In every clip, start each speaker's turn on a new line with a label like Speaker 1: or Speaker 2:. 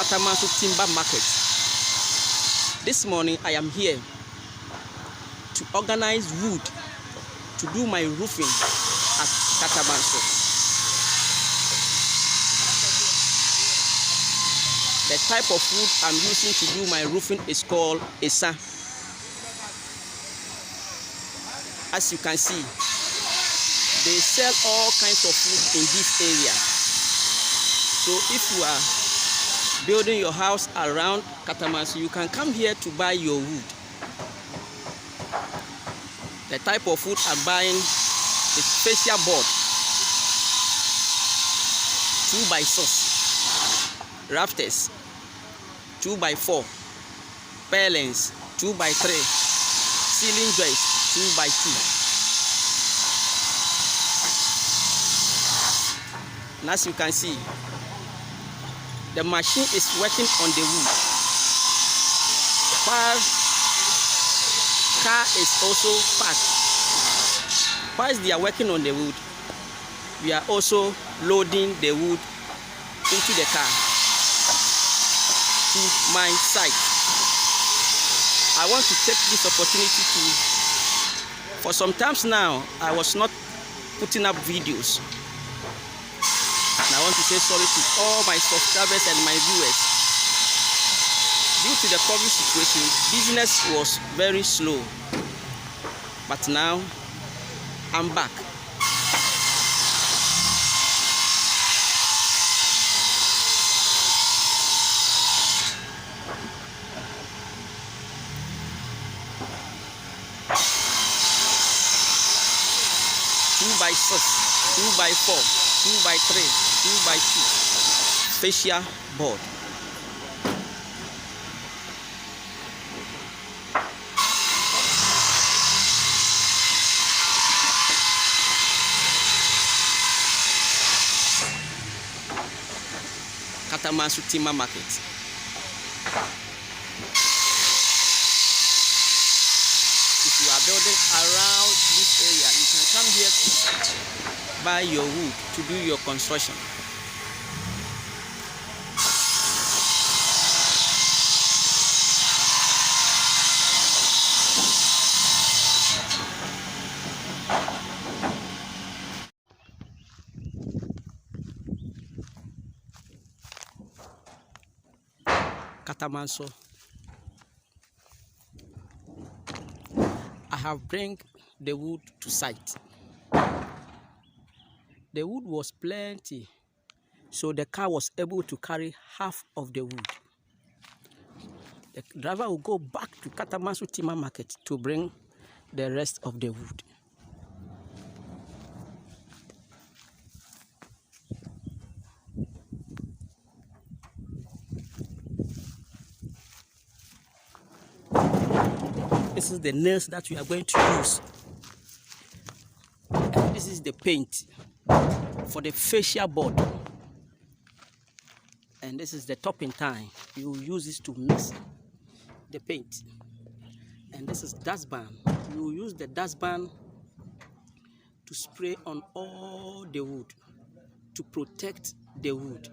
Speaker 1: katamanso timber market. This morning I am here to organize wood to do my roofing at Katamanso. The type of wood I'm using to do my roofing is called ISKAH. As you can see, they sell all kinds of wood in this area. So if you are building your house around Katamanso, you can come here to buy your wood. The type of wood I'm buying is fascia board, 2x6, rafters, 2x4, purlins, 2x3, ceiling joists, 2x2. And as you can see, the machine is working on the wood. While car is also parked. Whilst they are working on the wood, we are also loading the wood into the car to my site. I want to take this opportunity for some times now, I was not putting up videos. And I want to say sorry to all my subscribers and my viewers. Due to the COVID situation, business was very slow. But now, I'm back. Two by 6, 2x4, 2x3, 2x2, fascia board. Katamanso timber market. If you are building around this area, you can come here to buy your wood to do your construction. Katamanso. I have bring the wood to site. The wood was plenty, so the car was able to carry half of the wood. The driver will go back to Katamanso timber market to bring the rest of the wood. This is the nails that we are going to use. And this is the paint for the fascia board. And this is the topping time. You will use this to mix the paint. And this is dustpan. You will use the dustpan to spray on all the wood to protect the wood.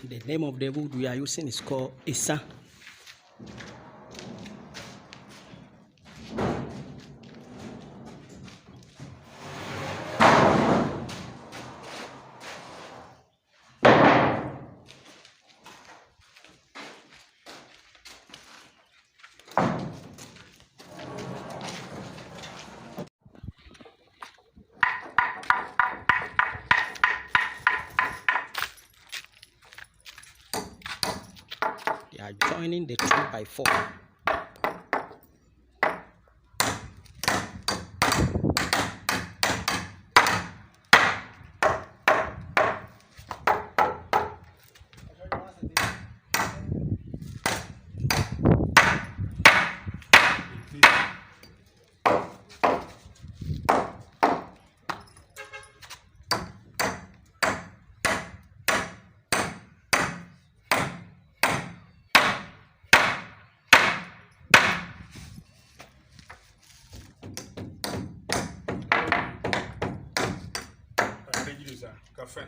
Speaker 1: The name of the wood we are using is called ISKAH. They are joining the 2x4.
Speaker 2: Café.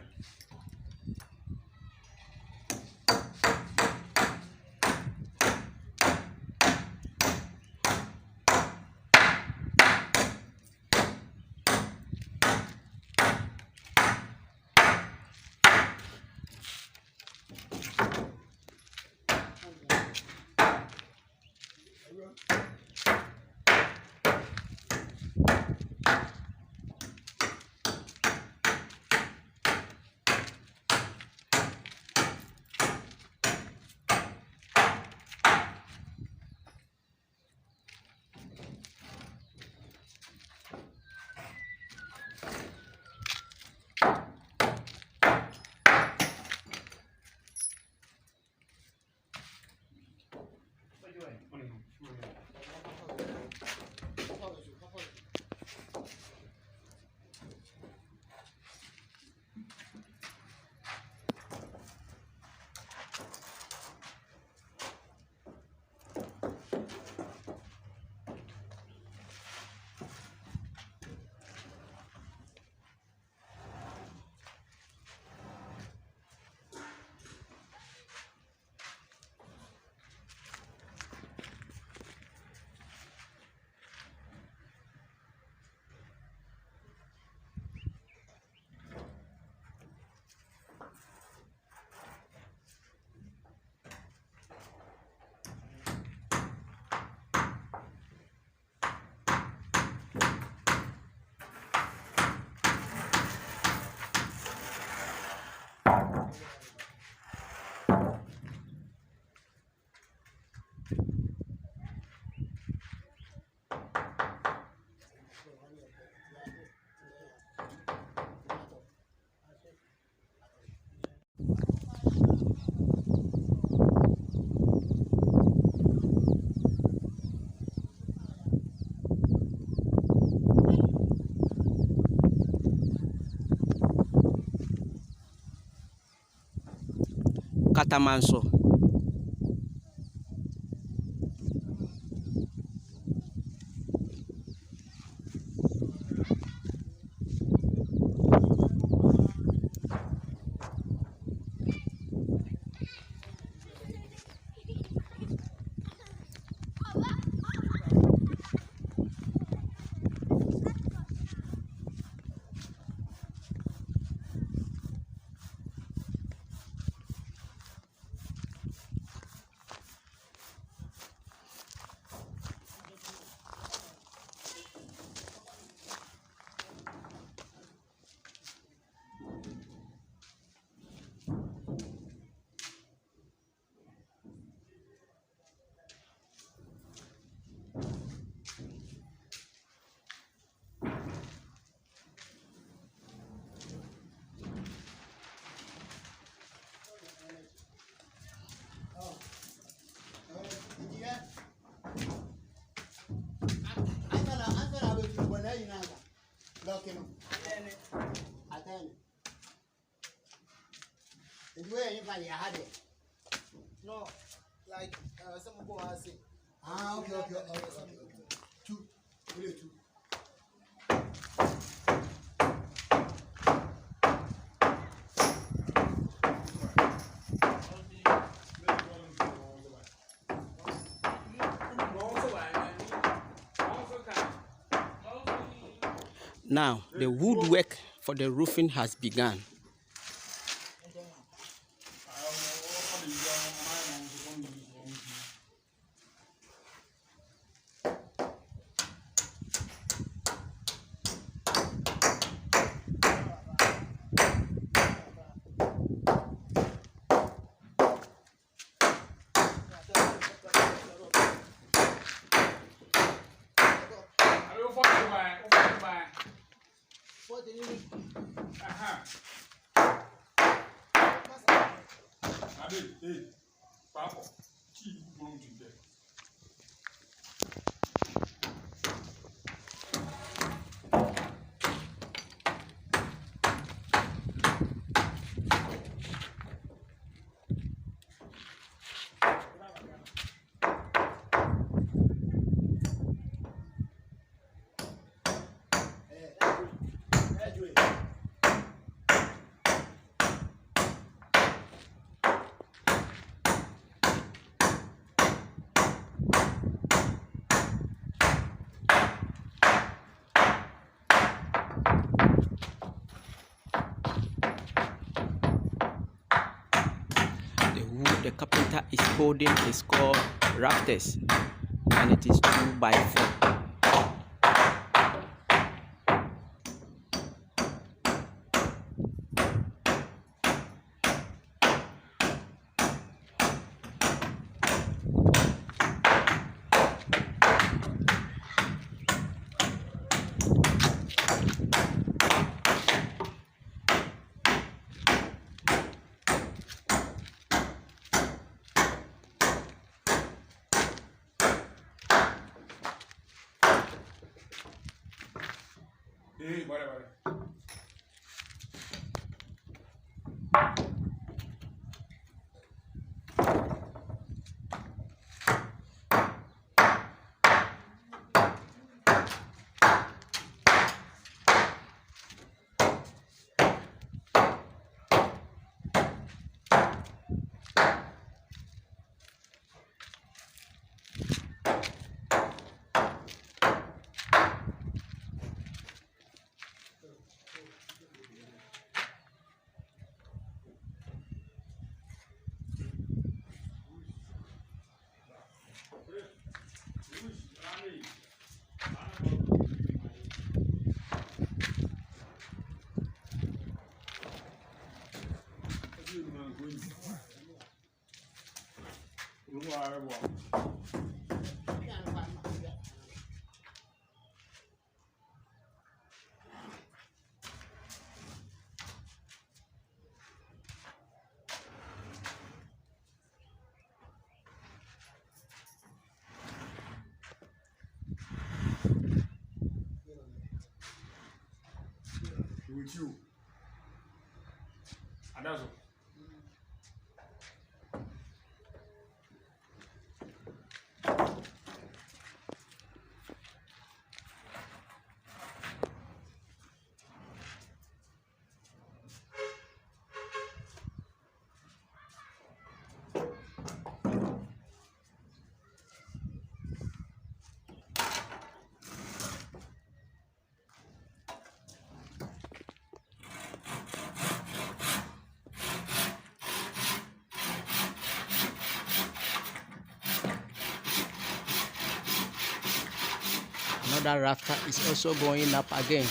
Speaker 1: Katamanso.
Speaker 3: No, like some people are saying. Ah, okay. Two, really two.
Speaker 1: Now, the woodwork for the roofing has begun. The carpenter is holding is called rafters, and it is 2x4.
Speaker 2: With you, and that's all.
Speaker 1: Another rafter is also going up again.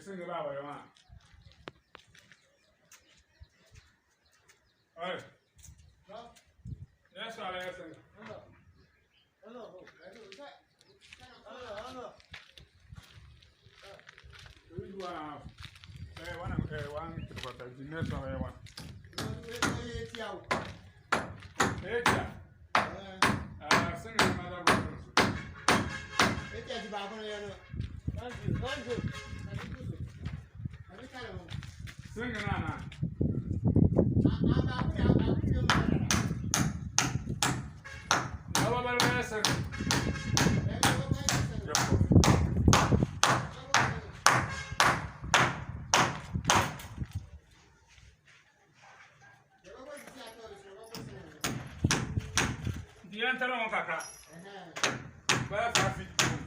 Speaker 2: Sing about what you want. Hey. No? That's all I sing. Hello. One to protect the next one. Sing another one. Sing Nana. The answer on Kaka. Where are